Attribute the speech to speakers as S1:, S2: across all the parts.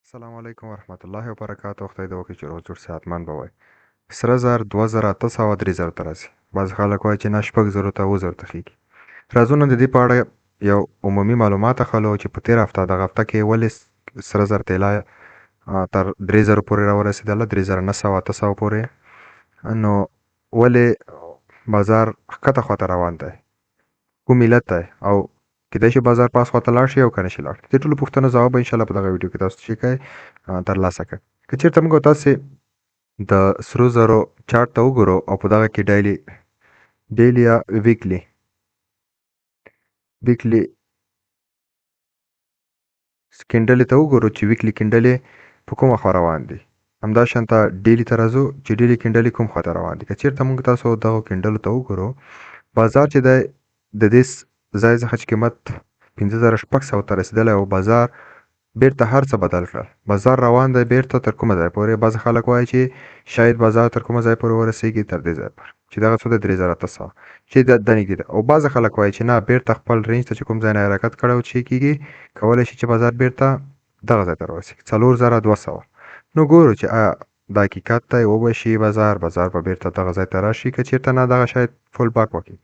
S1: السلام علیکم ورحمت الله وبرکاته. خدای دې وکړي چې روغ جوړ صحتمند به وئ. سره زر، 2000، 800، 3000 ته راځي. بعض خلک وایي چې نه 6000 ته 7000 ته خیږي. راځو نن د دې په اړه یو عمومي معلومات اخلو چې په تېره هفته دغه هفته کې ولې سره زر طلا تر 3000 پورې راورسېدله، 3900 800 پورې. نو ولې بازار ښکته خواته روان دی، کوم علت دی او کیدای شي بازار پاس خواته لاړ شي او که نه شي لاړ. د ټولو پوښتنو ځواب به انشاءالله په دغه ویډیو کې تاسو چې کوئ ترلاسه کړئ. که چېرته موږ او تاسې د سرو زرو چارت ته وګورو او په دغه کې ډیلی یا ویکلی کینډلې ته وګورو چې ویکلی کینډلې په کومه خوا روان دي. همداشانته ډیلی ته راځو چې ډیلی کینډلې کوم خواته روان دي. که چېرته موږ تاسو دغو کینډلو ته وګورو، بازار چې دی د دې ځای څخه چې قیمت 5600 ته رسېدلی او بازار بیرته هر څه بدل کړل. بازار روان دی بیرته تر کومه ځای پورې؟ بعض خلک وایي چې شاید بازار تر کومه ځای پورې ورسېږي، تر دې ځای پورې چې دغه څو د 3800 چې د نږدې ده. او بعض خلک وایي چې نه، بیرته خپل رینج ته چې کوم ځای نه حرکت کړی او چې کېږي کولی شي چې بازار بیرته دغه ځای ته راورسېږي 4200. نو ګورو چې آیا دا حقیقت دی، وبه شي بازار به بیرته دغه ځای ته راشي، که چېرته نه دغه شاید فول باک وکړي.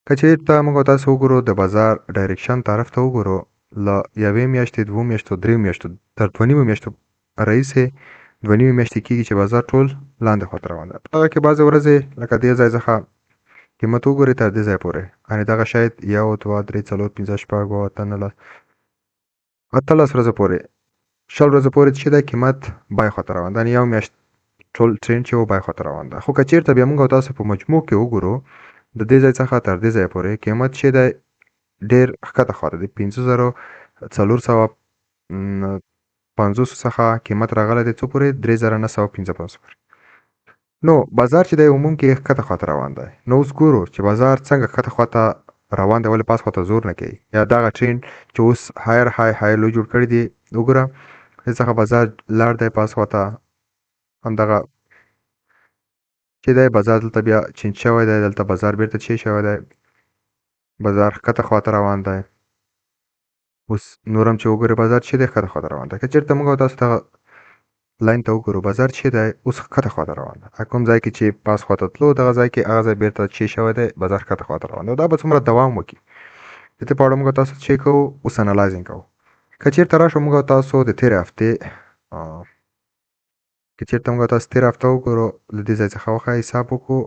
S1: که چېرته موږ او تاسو وګورو د بازار ډایرکشن طرف ته وګورو، له یوې میاشتې، 2 میاشتو، 3 میاشتو تر 2.5 میاشتو راهیسې 2.5 میاشتې کېږي چې بازار ټول لاندې خواته روان دی. په هغه کې بعضې ورځې لکه دې ځای څخه قیمت وګورئ تر دې ځای پورې، یعنې دغه شاید 1 2 3 4 5 6 7 9 18 ورځې پورې، 20 ورځې پورې چې دی قیمت بای خواته روان دی، یعنې یو میاشت ټول ټرینډ چې و بای خواته روان ده. خو که چېرته بیا موږ او تاسو په مجموع کې وګورو، د دې ځای څخه تر دې ځای پورې قیمت چې دی ډېر ښکته خواته دی. 5450 څخه قیمت راغلی دی څو پورې؟ 3955 پورې. نو بازار چې دی عموم کې ښکته خواته روان دی. نو اوس ګورو چې بازار څنګه ښکته خواته روان دی، ولې پاس خواته زور نه کوي، یا دغه ټرینډ چې اوس هایر لو جوړ کړی دی وګوره، دې څخه بازار لاړ دی پاس خواته. همدغه چې دی بازار دلته بیا چینج شوی دی، دلته بازار بیرته چې شوی دی، بازار ښکته خواته روان دی. اوس نور هم چې وګورئ بازار چې دی ښکته خواته روان دی. که چېرته موږ او تاسو دغه لاین ته وګورو، بازار چې دی اوس ښکته خواته روان دی. کوم ځای کې چې پاس خواته تلو، دغه ځای کې هغه ځای بیرته چې شوی دی، بازار ښکته خواته روان دی. دا به څومره دوام وکړي، د دې په اړه موږ او تاسو چې کوو اوس انالایزینګ کوو. که چېرته راشو موږ او تاسو د تېرې هفتې که چېرته موږ او تاسو تېره هفته وګورو، له دې ځای څخه وښه حساب وکړو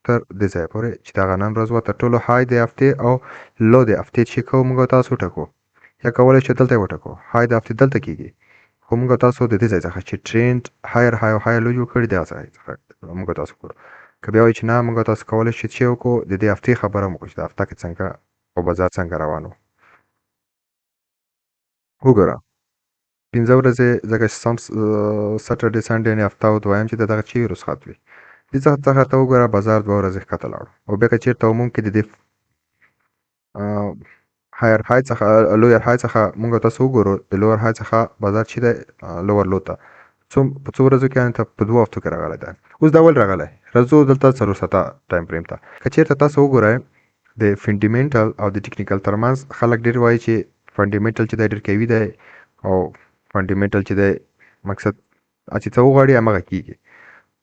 S1: تر دې ځای پورې چې دغه نن ورځ وه، تر ټولو های د هفتې او لو د هفتې چې کوو موږ او تاسو وټاکو، یا کولی شو دلته یې وټاکو. های د هفتې دلته کېږي، خو موږ او تاسو د دې ځای څخه چې ټرینډ هایر های او هایر لو جوړ کړي، دغه ځای څخه موږ او تاسو ګورو. که بیا وایي چې نه، موږ او تاسو کولی شو چې وکړو د دې هفتې خبره هم وکړو چې د هفته کې څنګه او بازار څنګه روان و. وګوره 5 ورځې، ځکه چې سټرډې سنډې یعنې هفته او دویم چې د دغه چیرې رخصت وي، دې څخه ته وګوره بازار 2 ورځې ښکته لاړو. او بیا که چېرته عموم کې د دې هایر های څخه لویر های څخه موږ تاسو وګورو، د لویر های څخه بازار چې دی لوور لو ته په څو ورځو کې، یعنې په 2 هفتو کې راغلی دی. اوس دا ولې راغلی؟ راځو دلته 400 ټایم فریم ته. که چېرته تاسو وګورئ د فنډیمنټل او د ټیکنیکل ترمنځ، خلک ډېر وایي چې فنډیمنټل چې دی ډېر قوي دی، او فنډیمنټل چې دی مقصد چې څه وغواړي همغه کېږي.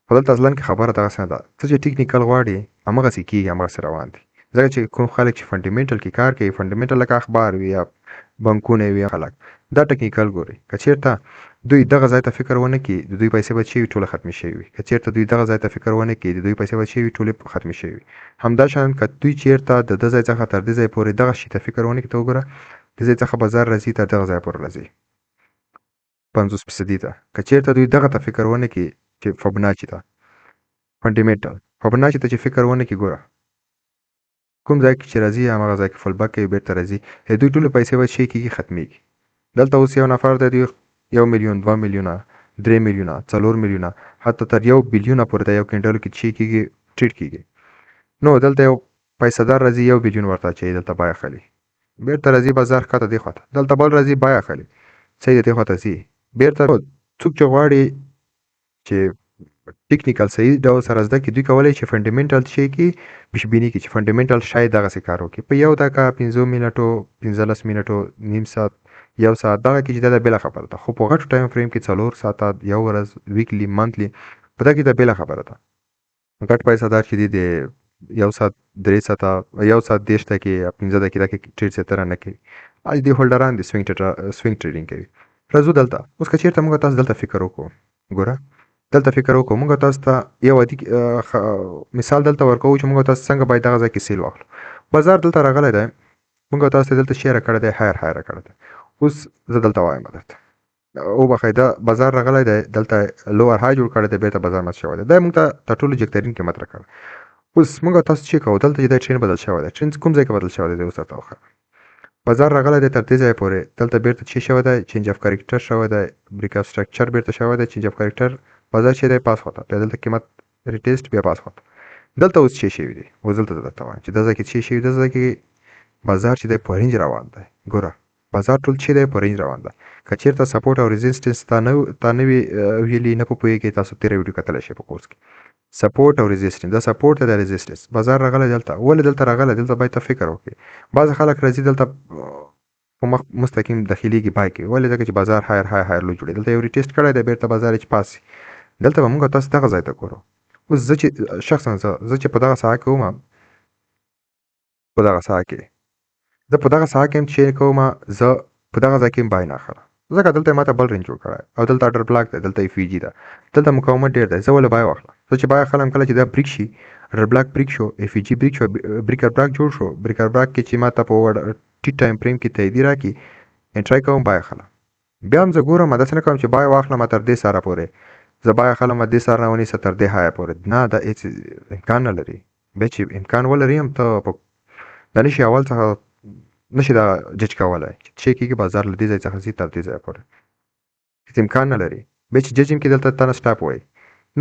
S1: خو دلته اصلا کې خبره دغسې نه ده، څه چې ټیکنیکل غواړي همغسې کېږي، همغسې روان دي. ځکه چې کوم خلک چې فنډیمنټل کې کار کوي، فنډیمنټل لکه اخبار وي یا بانکونه وي، خلک دا ټیکنیکل ګوري. که چېرته دوی دغه ځای ته فکر ونه کړي، د دوی پیسې به چې وي ټوله ختمې شوي وي. که چېرته دوی دغه ځای ته فکر ونه کړي، د دوی پیسې به چې وي ټولې ختمې شوي وي. همداشان که دوی چېرته د ده ځای څخه تر دې ځای پورې دغه شي ته فکر ونه کړي، ته وګوره د ځای څخه بازار راځي تر دغه ځای پورې راځي 50% ته. که چېرته دوی دغه ته فکر ونه کړي چې فبناچي ته فنډیمنټل فبناچي ته چې فکر ونه کړي، ګوره کوم ځای کې چې راځي همغه ځای کې فول باک کوي، بیرته راځي، دوی ټولې پیسې به چې کېږي ختمېږي. دلته اوس یو نفر دی، دوی 1 میلیون، 2 میلیونه، 3 میلیونه، 4 میلیونه، حتی تر 1 بیلیونه پورې د یو کینډلو کې چې کېږي ټریډ کېږي. نو دلته یو پیسه دار راځي، 1 بیلیون ورته اچوي، دلته بای اخلي، بیرته راځي بازار ښکته دې خواته، دلته بل راځي بای اخلي، صحیح دې خواته ځي بیرته. څوک چې غواړي چې ټیکنیکل صحیح ډول سره زده کړي، دوی کولی شي فنډیمنټل شي کې پیشبیني کړي چې فنډیمنټل شاید دغسې کار وکړي په 1 دقیقه، 15 منټو، 15 منټو، نیم ساعت، 1 ساعت دغه کې چې دا بېله خبره ده، خو په غټو ټایم فریم کې 4 ساعته، 1 ورځ، ویکلی، منتلی، په دغه کې دا بېله خبره ده. غټ پیسه‌دار چې دي د 1 ساعت 3 ساعته 1 ساعت 30 دقیقې یا 15 دقیقې کې ټریډ زیاتره نه کوي. دې هولډران دي سوینګ ټریډینګ کوي. راځو دلته اوس که چېرته موږ تاسو دلته فکر وکړو، ګوره دلته فکر وکړو موږ تاسو ته یو عادي مثال دلته ورکوو چې موږ تاسو څنګه باید دغه ځای کې سیل واخلو. بازار دلته راغلی دی، موږ تاسو ته دلته شیره کړی دی، هایر کړی دی. اوس زه دلته وایم درته وبخئ، دا بازار راغلی دی، دلته لوور های جوړ کړی دی، بیرته بازار مات شوی دی. دا موږ ته تر ټولو جګترین قیمت راکړ. اوس موږ تاسو چې کوو دلته چې دا ټرین بدل شوی دی، ټرین کوم ځای کې بدل شوی دی اوس درته وښیم. بازار راغلی دی تر دې ځایه پورې، دلته بیرته چې شوی دی چینج اف کریکټر شوی دی، بریک اف سټرکچر بیرته شوی دی، چینج اف کریکټر بازار چې دی پاس خواته، بیا دلته قیمت ریټیسټ بیا پاس خواته. دلته اوس چې شوی دی اوس دلته درته وایم چې دا ځای کې چې شوی دی، دا ځای کې بازار چې دی په رینج روان دی. ګوره بازار ټول چې دی په رینج روان دی. که چېرته سپورټ او ریزिस्टنس تا نه وي ویلي، نه پوهېږئ، تاسو تېره ویډیو کتلی شئ په کورس کې. سپورټ او ریزिस्टنس، دا سپورټ دی، دا ریزिस्टنس. بازار راغلی دلته، ولې دلته راغلی؟ دلته باید ته فکر وکړې. بعض خلک راځي دلته په مخ مستقیم داخليږي بای کې، ولې؟ ځکه چې بازار هایر لو جوړي. دلته یو ریټیسټ کړی دی، بیرته بازار چې پاسي. دلته به موږ تاسو دغه ځای ته ګورو. اوس زه چې شخصا زه چې په دغه ساعت کې وم، په دغه ساعت کې زه په دغه ساعت کې چې کوم، زه په دغه ځای کې بای نه اخلم، ځکه دلته ماته بل رینج جوړ کړی او دلته اډر بلاک دی، دلته اف جی ده، دلته مقاومت ډیر دی. زه ولې بای واخلم؟ زه چې بای اخلم کله چې دا بریک شي، اډر بلاک بریک شو، اف جی بریک شو، بریکر بلاک جوړ شو، بریکر بلاک کې چې ماته په ټی ټایم فریم کې تایید راکړي، انټرای کوم بای اخلم. بیا هم زه ګورم داسې نه کوم چې بای واخلم تر دې سره پورې، زه بای اخلم دې سره نه ونیسه تر دې های پورې، نه دا هیڅ امکان نه لري. بیا چې امکان ولري هم ته دا نشي اول څخه نشي دا جج کولای چې کېږي بازار له دې ځای څخه ځي تر دې ځای پورې، هیڅ امکان نه لري. بیا چې جج کې دلته تا نه سټاپ وایي،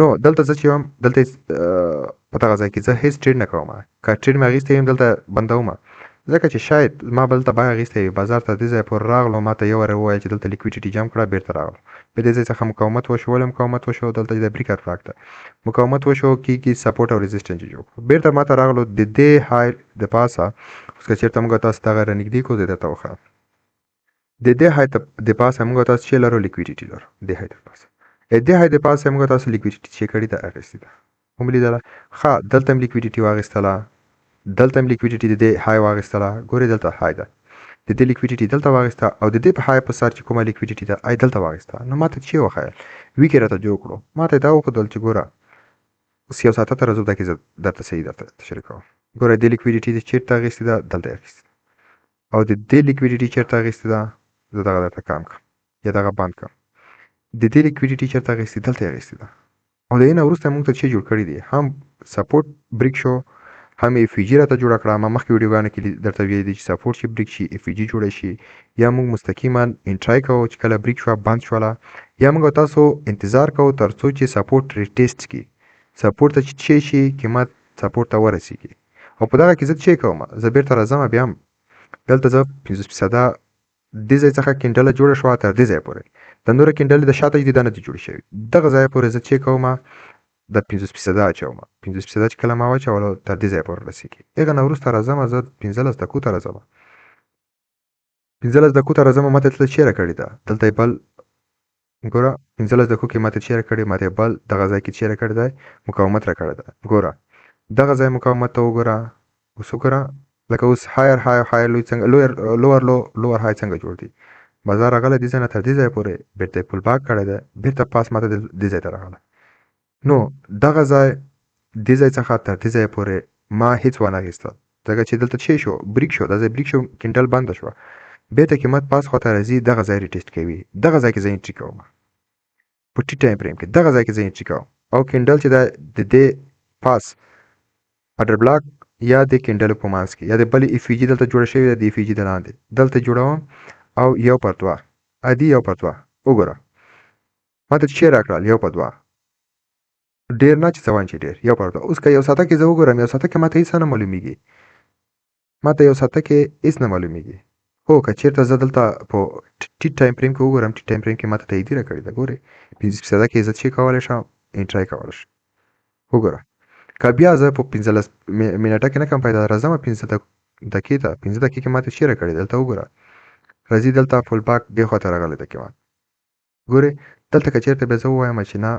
S1: نو دلته زه چې یم دلته په دغه ځای کې زه هیڅ ټریډ نه کوم. که ټریډ مې اخیستی یم دلته بندوم، ځکه چې شاید ما به دلته بای اخیستی وي، بازار ته دې ځای پورې راغلو، ما ته یو واری وویل چې دلته لیکویډیټي جمع کړه، بیرته راغلو، بیا دې ځای څخه مقاومت وشو. ولې مقاومت وشو؟ دلته د بریکر بلاک ده، مقاومت وشو کېږي سپورټ او ریزिस्टنس جوړ کړو، بیرته ما ته راغلو د دې های د پاسه. اوس که چېرته موږ تاسو دغه رانږدې کړو، زه درته وښیم د دې های د پاسه موږ تاسو چې لرو لیکویډیټي لرو، دې های د پاسه دې های د پاسه موږ تاسو لیکویډیټي چې کړې ده اخیستې ده، هم لیدله. ښه دلته هم لیکویډیټي واخیستله، دلته هم لیکویډیټي د دې های واخیستله، ګورئ دلته های ده، د دې لیکویډیټي دلته واخیسته او د دې په های په سر چې کومه لیکویډیټي ده ای دلته واخیسته. نو ماته چې وښیل ویکې راته جوړ کړو، ماته دا وښودل چې ګوره اوس یو ساعته ته راځو، دا کې زه درته صحیح درته تشریح کوم. ګوره دې لیکویډیټي چېرته اخیستې ده؟ دلته یې اخیستې، او د دې لیکویډیټي چېرته اخیستې ده؟ زه دغه درته کم کړم یا دغه بند کړم. د دې لیکویډیټي چېرته اخیستې؟ دلته یې اخیستې ده. او د دې نه وروسته موږ ته چې جوړ کړي دي، هم سپورټ بریک شو، هم اف جی راته جوړه کړه. ما مخکې ویډیوګانو کې درته ویلي دي چې سپورټ چې بریک شي، اف جی جوړه شي، یا موږ مستقیما انټرای کوو چې کله بریک شو بند شوله، یا موږ تاسو انتظار کوو تر څو چې سپورټ ریټیسټ کړي، سپورټ ته چې شي قیمت سپورټ ته ورسیږي. او په دغه کې زه چې کوم، زه بیرته راځم، بیا هم دلته زه 50% دې ځای څخه کینډله جوړه شوه تر دې ځای پورې، د نوره کینډلې د شاته دي دا نه دي جوړې شوي، دغه ځای پورې زه چې کوم د 50% اچوم، 50% چې کله ما واچولو تر دې ځای پورې رسیږي. هغه نه وروسته راځم، زه 15 دقیقو ته راځم، 15 دقیقو ته راځم، ماته دلته چیرې کړې ده، دلته یې بل ګوره 15 دقیقو کې ماته چیرې کړې، ماته بل دغه ځای کې چیرې کړی دی، مقاومت را کړی ده. ګوره دغه ځای مقاومت ته وګوره، اوس وګوره لکه اوس هایر لوی څنګه لوور های څنګه جوړ دي. بازار راغلی دې ځای نه تر دې ځای پورې، بیرته یې پل باک کړی دی، بیرته پاس ماته دې ځای ته راغلی. نو دغه ځای دې ځای څخه تر دې ځای پورې ما هیڅ وانه اخیسته، ځکه چې دلته چې شو بریک شو، دا ځای بریک شو، کینډل بنده شوه، بیرته قیمت پاس خواته راځي، دغه ځای ریټیسټ کوي، دغه ځای کې زه انټري کوم په ټي ټایم فریم کې، دغه ځای کې زه انټري کوم، او کینډل چې د دې پاس اډر بلاک یا د کینډل په مانځ کې یا د بلې اف جی دلته جوړه شوې ده، د اف جی د لاندې دلته جوړوم، او یو پر دوه ادي یو پر دوه وګوره ماته چې راکړل یو پر دوه، ډیر نه چې څه وایم چې ډیر، یو پر دوه. اوس که یو ساعته کې زه وګورم، یو ساعته کې ماته هېڅ نه معلومیږي، ماته یو ساعته کې هېڅ نه معلومیږي. هو که چېرته زه دلته په ټي ټایم فریم کې وګورم، ټي ټایم فریم کې ماته تاییدي راکړې ده، ګورې 15% کې زه چې کولی شم انټرای کولی شم. وګوره که بیا زه په 15 منټه کې نه کوم پیدا راځم 15 دقیقې ته، 15 دقیقې کې ماته چیرې کړې دلته وګوره راځي دلته فول باک دې خواته راغلی ده قیمت. ګورې دلته که چېرته بیا زه ووایم چې نه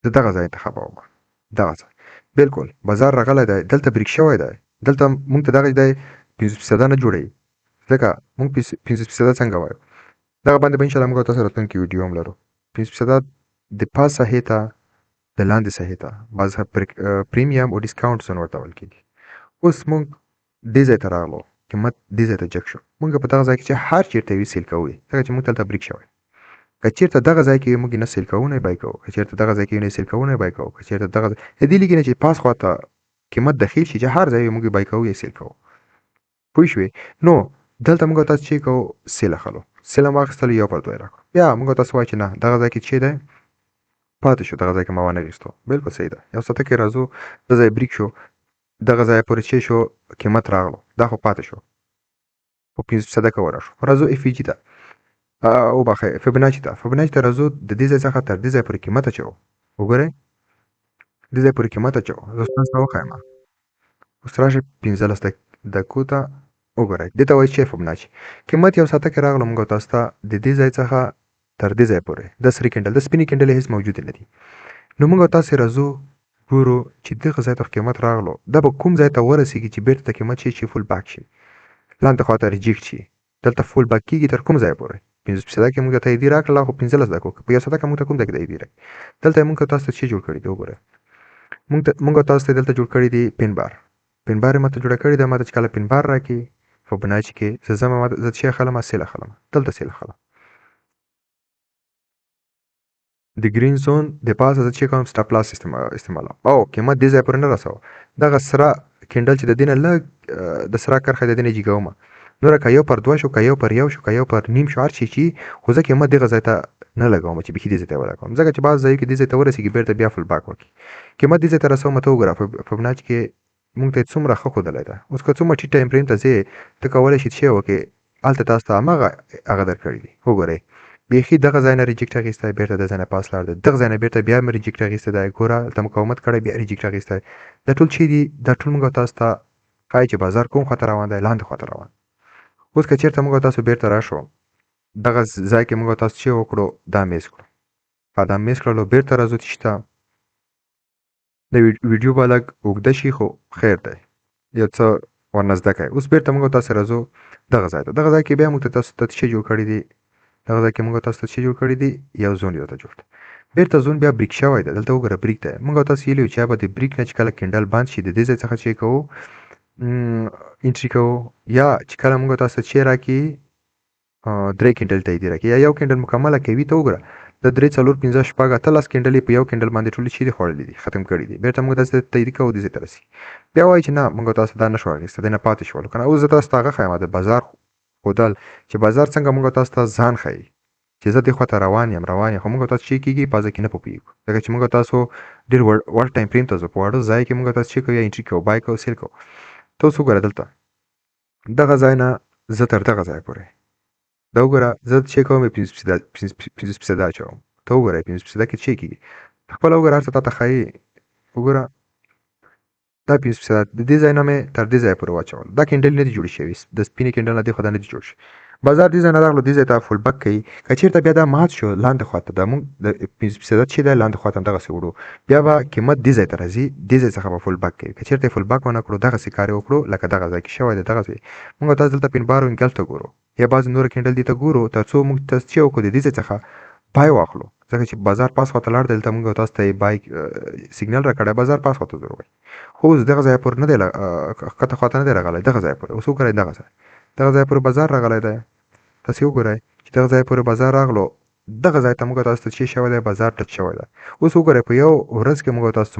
S1: زه دغه ځای انتخابوم، دغه ځای بالکل بازار راغلی دی، دلته بریک شوی دی، دلته مونږ ته دغه دی 50% نه جوړوي، ځکه مونږ 50% څنګه وایو. دغه باندې به انشاءالله موږ تاسو راتلونکي ویډیو هم لرو. 50% د پاس ساحې ته د لاندې ساحې ته بعض پریمیم او ډسکاونټ زون ورته ویل کېږي. اوس مونږ دې ځای ته راغلو، قیمت دې ځای ته جګ شو، مونږ په دغه ځای کې چې هر چېرته وي سیل کوو ځکه چې مونږ دلته بریک شوی. که چېرته دغه ځای کې موږ نه سیل کوو نه بای کوو، که چېرته دغه ځای کې نه سیل کوو نه بای کوو، که چېرته دغه د دې لیکي نه چې پاس خواته قیمت دخیل شي چې هر ځای موږ بای کوو یا سیل کوو. پوه شوې؟ نو دلته موږ تاسو چې کوو سیل اخلو، سیل هم واخیستلو یو پر دوی راکړو، بیا موږ تاسو وایو چې نه دغه ځای کې چې دی پاتې شو، دغه ځای کې ما وانه غوښتو، بالکل صحیح ده. یو ساعته کې راځو د ځای بریک شو، دغه ځای پورې چې شو قیمت راغلو، دا خو پاتې شو په 50% کې ورشو. راځو اف جی ته او بخې فبناچي ته راځو، د دې ځای څخه تر دې ځای پورې قیمت اچوو. وګورئ دې ځای پورې قیمت اچوو، زه ستاسو ته وښیم. اوس راشئ 15 دقیقو ته وګورئ، دې ته وایي چې فبناچي قیمت یو ساعته کې راغلو موږ تاسو ته د دې ځای څخه تر دې ځای پورې د سري کینډل د سپینې کینډل هیڅ موجود نه دي. نو موږ تاسو راځو ګورو چې دغه ځای ته قیمت راغلو، دا به کوم ځای ته ورسیږي چې بیرته د قیمت شي چې فول باک شي، لاندې خواته ریجیکټ شي. دلته فول باک کیږي تر کوم ځای پورې 50% کې موږ ته تایید راکړه، خو 15 دقیقو په یو ساعته کې موږ ته کوم تایید راکړي. دلته موږ تاسو ته چې جوړ کړی دی وګورئ، موږ تاسو ته دلته جوړ کړی دی پین بار ماته جوړ کړی دی، ماته چې کله پین بار راکړي فبناچي کې زه چې اخلم سیل اخلم، دلته سیل اخلم. د ګرین زون د پاسه زه چې کوم سټاپ لاس استعمالوم او قیمت دې ځای پورې نه رسوه، دغه سره کینډل چې د دې نه لږ د سره کرښه د دې نه جګومه، نوره که یو پر دوه شو، که یو پر یو شو، که یو پر نیم شو، هر شي چې خو زه قیمت دغه ځای ته نه لګوم چې بیخي دې ځای ته ولګوم، ځکه چې بعض ځایو کې دې ځای ته ورسېږي بیرته بیا فول باک وکړي. قیمت دې ځای ته رسومه ته وګوره فبناچي کې مونږ ته څومره ښه ښودلی ده. اوس که څومره ټیټ ټایم فریم ته ځې ته کولی شې چې وکړې هلته تاسو ته هماغه هغه درکړي دي. وګورئ بیخي دغه ځای نه ریجیکټ اخیستی، بیرته د ځای نه پاس لاړ دی، دغه ځای نه بیرته بیا مې ریجیکټ اخیستی دی، ګوره هلته مقاومت کړی بیا ریجیکټ اخیستی. دا ټول چې دي دا ټول موږ تاسو ته ښایي چې بازار کوم خواته روان دی، لاندې خواته روان. اوس که چېرته موږ تاسو بیرته راشو دغه ځای کې موږ تاسو چې وکړو دا میز کړو، دا میز کړلو بیرته راځو چې ته د ویډیو به لږ اوږده شي خو خیر دی یو څه ورنه زده کوئ. اوس بیرته موږ تاسو راځو دغه ځای ته، دغه ځای کې بیا موږ تاسو ته چې جوړ کړي دي، دغه ځای کې موږ تاسو ته چې جوړ کړي دي یو زون یو ته جوړ دی، بیرته زون بیا بریک شوی دی، دلته وګوره بریک دی. موږ تاسو ویلي چې به د بریک نه چې کله کینډل بند شي د دې ځای څخه چې کوو انټري کوو، یا چې کله موږ تاسو چې راکړي 3 کینډل تایید راکړي یا یو کینډل مکمله کوي، ته وګوره د 3 4 5 شپږ 18 کینډلې په یو کینډل باندې ټولې چې دي خوړلې دي ختم کړي دي، بیرته موږ تاسو تایید کوو دې ځای ته رسي، بیا وایي چې نه موږ تاسو دا نشو اخیستی، دی نه پاتې شولو که نه. اوس زه تاسو ته هغه ښیم د بازار ښودل چې بازار څنګه موږ تاسو ته ځان ښیي چې زه دې خواته روان یم، خو موږ تاسو چې کېږي بازار کې نه پوهېږو، ځکه چې موږ تاسو ډېر وړ ټایم فریم ته ځو، په وړه ځای کې موږ تاسو چې کوو یا انټري کوو، بای کوو، سیل کوو. ته اوس وګوره دلته دغه ځای نه زه تر دغه ځای پورې دا وګوره زه چې کوم 50% اچوم، ته وګوره 50% کې چې کېږي خپله وګوره هر څه تا ته ښایي. وګوره دا 50% د دې ځای نه مې تر دې ځای پورې واچول، دا کینډل نه دي جوړې شوي، د سپینې کینډل نه دې خو دا نه دي جوړ شوي. بازار دې ځای نه راغلو دې ځای ته فول باک کوي، که چېرته بیا دا مات شو لاندې خواته دا مونږ د 50% چې دی لاندې خواته همدغسې وړو، بیا به قیمت دې ځای ته راځي، دې ځای څخه به فول باک کوي. که چېرته فول باک ونه کړو دغسې کار یې وکړو لکه دغه ځای کې شوی دی دغسې مونږ تاسو دلته پین بار وینګل ته ګورو یا بعضې نور کینډل دې ته ګورو تر څو مونږ تاسو چې وکړو د دې ځای څخه بای واخلو، ځکه چې بازار پاس خواته لاړ دی، دلته مونږ تاسو ته بای سیګنل راکړی بازار پاس خواته ضرور وایي، خو اوس دغه ځای پورې نه دی ښکته خواته نه دی راغلی، دغه ځای پورې اوس وګورئ دغه ځای پورې بازار راغلی دی. تاسې وګورئ چې دغه ځای پورې بازار راغلو، دغه ځای ته موږ تاسو ته چې شوی دی بازار ټچ شوی دی. اوس وګورئ په یو ورځ کې موږ تاسو ته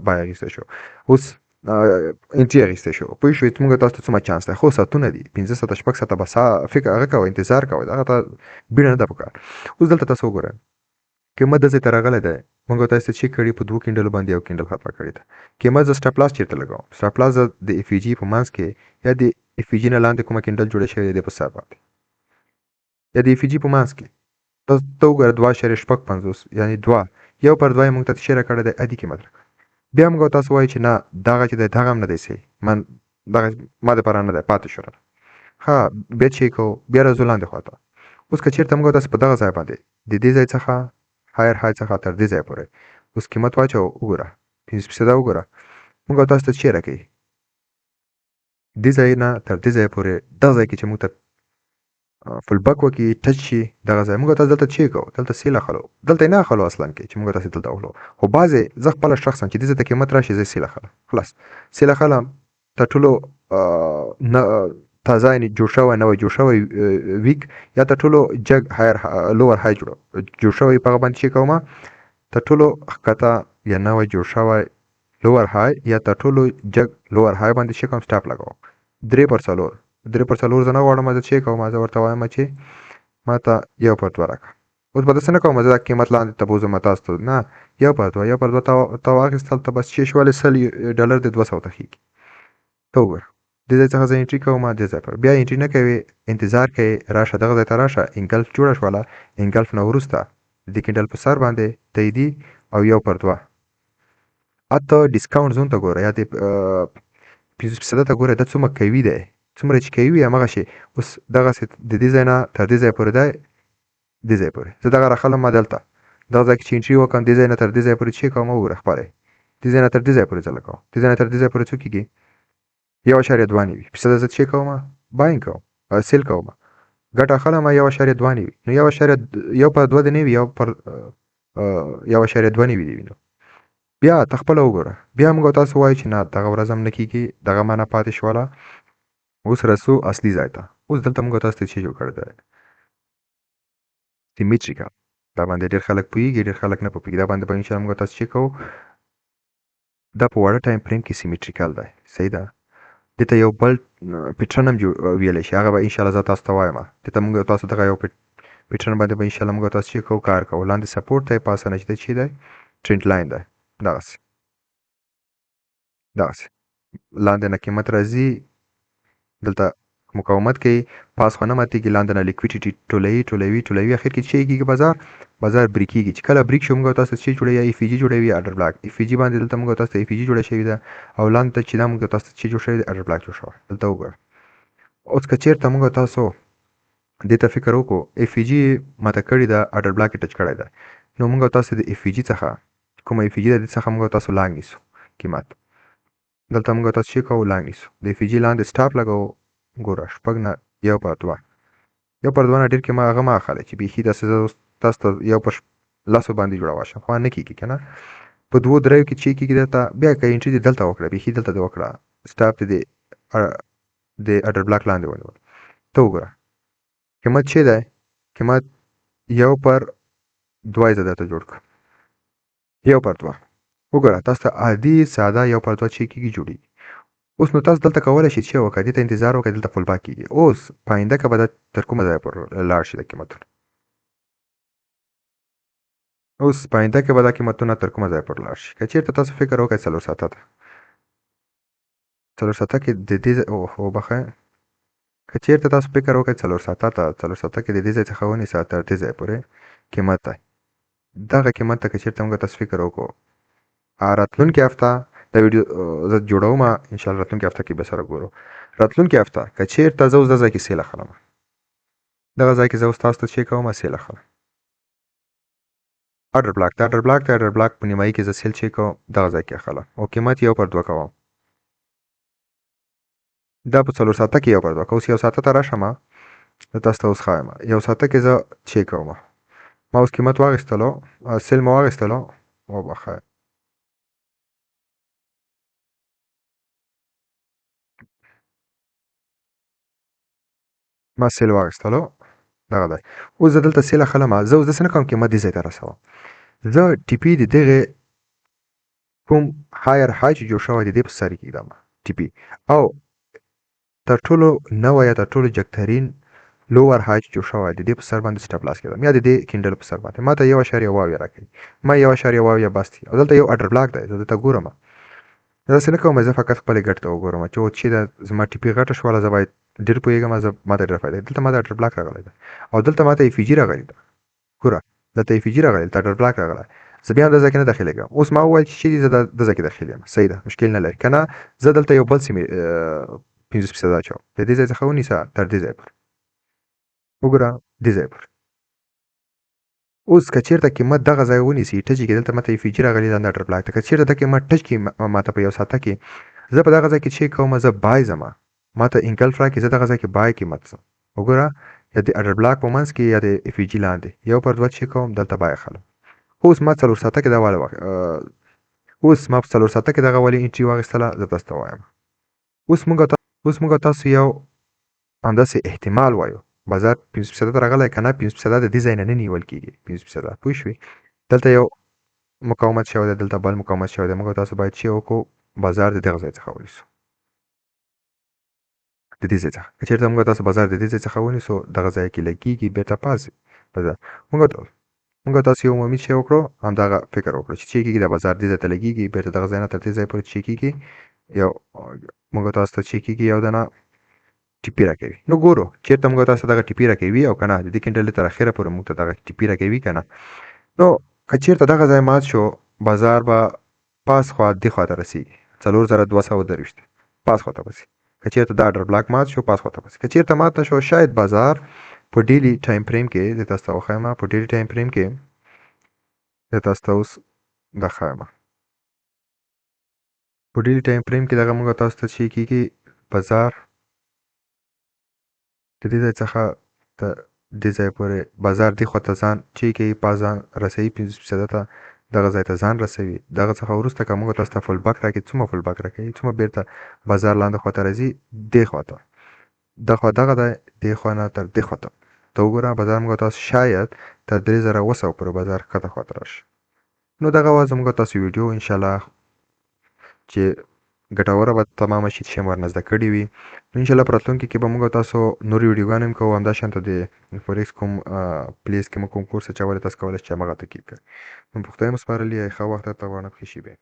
S1: بای اخیستی شو، اوس انټري اخیستی شو، پوه شوئ موږ تاسو ته څومره چانس دی، خو ساعتونه دي 15 ساعته 6 ساعته بس فکر هغه کوئ انتظار کوئ، هغه ته بیړه نه ده پکار. اوس دلته تاسو وګورئ قیمت داسې ته راغلی دی، موږ تاسو ته چې کړي په 2 کینډلو باندې یو کینډل ختمه کړې ده. قیمت زه سټاپ لاس چېرته لګوم، سټاپ لاس د اف جي په منځ کې یا د اف جي نه لاندې کومه کینډل جوړه شوې ده په سر باندې یا د اف جي په منځ کې ته وګوره 2.55 یعنی 2 یو پر 2 موږ ته چې راکړی دی ادي قیمت راکړه. بیا موږ تاسو وایي چې نه دغه چې دی دغه هم نه دی صحیح، دغه ما دپاره نه دی پاتې شو. ها بیا چیک کوو بیا راځو لاندې خواته. اوس که چېرته موږ تاسو په دغه ځای باندې د دې ځای څخه هایر های څخه تر دې ځای پورې اوس قیمت واچوو وګوره 50% وګوره موږ تاسو ته چی راکوي دې ځای نه تر دې ځای پورې دغه ځای کې چې موږ ته فل بک وکړي ټچ شي دغه ځای موږ تاسو دلته چیک کوو دلته سیل اخلو دلته یې نه اخلو اصلا کې چې موږ تاسو دلته اخلو خو بعضې زه خپله شخصا چې دې ځای ته قیمت راشي زه سیل اخلم خلاص سیل اخلم تر ټولو نه تازه یعنې جوړ شوی نوی جوړ شوی ویک یا تر ټولو جګ هایر لوور های جوړ شوی په هغه باندې چیک کوم تر ټولو ښکته یا نوی جوړ شوی لوور های یا تر ټولو جګ لوور های باندې چیک کوم سټاپ لګوم 3/4 زه نه غواړم زه چیک کوم زه ورته وایم چې ما ته 1/2 راکړه اوس به داسې نه کوم زه دا قیمت لاندې ته بوځم تاسو ته نه 1/2 تا واخیستل ته بس $6 ډالر د 200 ته ښیږي ته وګوره دې ځای څخه زه انټري کوم دې ځای پر بیا انټري نه کوې انتظار کوې راشه دغه ځای ته راشه انګلف جوړه شوله انګلف نه وروسته د کینډل په سر باندې تاییدي او 1/2 حتی ډسکاونټ زون ته ګوره یا د 50% ته ګوره دا څومره قوي دی څومره چې قوي وي همغسې اوس دغسې د دې ځای نه تر دې ځای پورې دی دې ځای پورې زه دغه راخلم ما دلته دغه ځای کې چې انټري وکړم دې ځای نه تر دې ځای پورې چې کوم وګوره خپله دې ځای نه تر دې ځای پورې زه لګوم دې ځای نه تر دې ځای پورې څو کېږي 1.2 نوي فیصده زه چی کوم باینګ کوم سیل کوم ګټه اخلم 1.2 نوي نو 1.2 د نوي 1.2 نوي دی نو بیا تخپل وګوره بیا موږ تاسو وایي چې نه دغه ورځ هم نه کېږي دغه معنا پاتې شوله اوس رسو اصلي ځای ته اوس دلته موږ تاسو ته چې جوړ کړی دی سیمیټریکل دا باندې ډېر خلک پوهېږي ډېر خلک نه پوهېږي دا باندې به انشاءالله موږ تاسو چې کوو دا په واړه ټایم فریم کې سیمیټریکل دی صحیح ده دې ته یو بل پیټرن هم ویلی شي هغه به انشاءالله زه تاسو ته وایم دې ته موږ تاسو دغه یو پیټرن باندې به انشاءالله موږ تاسو چې کوو کار کوو لاندې سپورټ دی په اسانه چې دی چې دی ټرینډ لاین دی دغسې لاندې نه قیمت راځي دلته مقاومت کوي پاس خو نه ماتېږي لاندې نه لیکویډیټي ټولوي اخر کې چې کېږي بازار بریک کېږي چې کله بریک شو موږ تاسو چې جوړوي یا اف جي جوړوي اډر بلاک اف جي باندې دلته موږ تاسو اف جي جوړه شوې ده او لاندې ته چې دا موږ تاسو چې جوړ شوی دی اډر بلاک جوړ شوی دلته وګوره اوس که چېرته موږ تاسو دې ته فکر وکړو اف جي ماته کړې ده اډر بلاک یې ټچ کړی ده نو موږ تاسو د اف جي څخه کومه اف جي ده دې څخه موږ تاسو لانګ نیسو قیمت دلته موږ تاسو چې کوو لانګ نیسو د اف جي لاندې سټاپ لګوو ګوره شپږ نه 1/2 1/2 نه ډېر کې ما هغه ما اخلی چې بیخي داسې زه تاسو ته 1/10 باندې جوړوه شم خو نه کېږي که نه په 2-3 کې چې کېږي دلته بیا که انټري دې دلته وکړه بیخي دلته دې وکړه سټاپ دې د اډر بلاک لاندې ونیول ته وګوره قیمت چې دی قیمت 1/2 یې زه درته جوړ کړم 1/2 وګوره تاسو ته عادي ساده 1/2 چې کېږي جوړېږي اوس نو تاسو دلته کولی شئ چې وکړئ دې ته انتظار وکړئ دلته فول باک کېږي اوس په آینده که به دا تر کومه ځایه پورې لاړ شي د قیمتونه اوس په آینده کې به دا قیمتونه تر کومه ځایه پورې لاړ شي که چېرته تاسو فکر وکړئ 4 ساعته ته 4 ساعته کې د دې وبخښئ که چېرته تاسو فکر وکړئ 4 ساعته ته 4 ساعته کې د دې ځای څخه ونیسه تر دې ځای پورې قیمت دی دغه قیمت ته که چېرته موږ تاسو فکر وکړو راتلونکې هفته دا ویډیو زه جوړوم انشاءالله راتلونکې هفته کې به سره ګورو راتلونکې هفته که چېرته زه اوس دغه ځای کې سیل اخلم دغه ځای کې زه اوس تاسو ته چې کوم سیل اخلم اډر بلاک په نیمایي کې زه سیل چې کوم دغه ځای کې اخلم او قیمت 1/2 کوم دا په 4 ساعته کې 1/2 اوس 1 ساعته ته راشم زه تاسو ته اوس ښایم 1 ساعته کې زه چې کوم ما اوس قیمت واخیستلو سیل مې واخیستلو وبخښئ ما سیل واخیستلو دغه دی اوس زه دلته سیل اخلم زه اوس داسې نه کوم قیمت دې ځای ته رسوم زه ټي پي د دغې کوم هایر های چې جوړ شوی دی دې په سر یې کږدم ټي پي او تر ټولو نوی یا تر ټولو جګترین لوور های چې جوړ شوی دی دې په سر باندې سټاپ لاس کېدم یا د دې کینډل په سر باندې ما ته 1.2 راکوي ما 1.2 بس دی او دلته یو اډر بلاک دی زه دلته ګورم داسې نه کوم زه فقط خپلې ګټې ته وګورم چې چې دا زما ټي پي غټه شوله زه باید ډېر پوهېږم ما ته ډېر فایده دلته ما ته اډر بلاک راغلی دی او دلته ما ته اف جي راغلی ده ګوره دلته اف جي راغلی دلته اډر بلاک راغلی زه بیا هم دې ځای کې نه داخلېږم اوس ما وویل چې زه دې ځای کې داخل یم صحیح ده مشکل نه لري که نه زه دلته یو بل 50% اچوم د دې ځای څخه ونیسه تر دې ځای پورې وګوره دې ځای پورې اوس که چېرته قیمت دغه ځای ونیسي ټچ کې دلته ماته FG راغلی دا انډر بلاک ته که چېرته دا قیمت ټچ کې ماته په یو ساعته کې زه په دغه ځای کې چیک کوم زه بای ځم ماته انګلف راکړي زه دغه ځای کې بای قیمت ځم وګوره یا د انډر بلاک په منځ کې یا د FG لاندې یو پر دوه چیک کوم دلته بای خلم اوس ما 4 ساعته کې دا واله اوس ما په 4 ساعته کې دغه ولې انټری واغستله زه تاسو ته وایم اوس موږ تاسو یو همداسې احتمال وایو بازار 50% راغلی که نه 50% د دې ځای نه نیول کېږي 50% پوه شوې دلته یو مقاومت شوی دی دلته بل مقاومت شوی دی موږ تاسو باید چې وکړو بازار د دغه ځای څخه ونیسو د دې ځای څخه که چېرته موږ تاسو بازار د دې ځای څخه ونیسو دغه ځای کې لګېږي بېرته پاسې بازار موږ تاسو یو عمومي شی وکړو همدغه فکر وکړو چې کېږي د بازار دې ځای ته لګېږي بېرته دغه ځای نه تر دې ځای پورې چې کېږي یو موږ تاسو ته چې کېږي یو دانه ټیپي راکوي نو ګورو چېرته موږ تاسو دغه ټیپي راکوي او که نه د دې کینډلې تر اخره پورې موږ ته دغه ټیپي راکوي که نه نو که چېرته دغه ځای مات شو بازار به پاس خوا دې خوا ته رسېږي 4223 پاس خوا ته بسي که چېرته دا انډر بلاک مات شو پاس خوا ته بسي که چېرته مات نه شو شاید بازار په ډیلی ټایم فریم کې زه تاسو ته وښیم په ډیلی ټایم فریم کې زه تاسو ته اوس دا ښیم په ډیلی ټایم فریم کې دغه موږ تاسو ته چې کېږي بازار د دې ځای څخه د دې ځای پورې بازار دې خوا ته ځان چې کوي پاس ځان رسوي 50% ته دغه ځای ته ځان رسوي دغه څخه وروسته که موږ تاسو ته فل بک راکړي څومره فل بک راکوي څومره بېرته بازار لاندې خوا ته راځي دې خوا ته دا خوا دغه دی دې خوا نه تر دې خوا ته ته وګوره بازار موږ تاسو شاید تر 3700 پورې بازار ښکته خوا ته راشي نو دغه وه زموږ تاسو ویډیو انشاءالله چې ګټوره به تمامه شي چې مو ورنه زده کړي وي نو انشاءالله په راتلونکي کې به موږ تاسو نورې ویډیوګانې هم کوو همداشانته د فورکس کوم پلیس کې مو کوم کورس اچولی تاسو کولی شئ چې همغه تعقیب کړئ نو په خدای مو سپارلي ښه وخت درته غواړم ښه شي به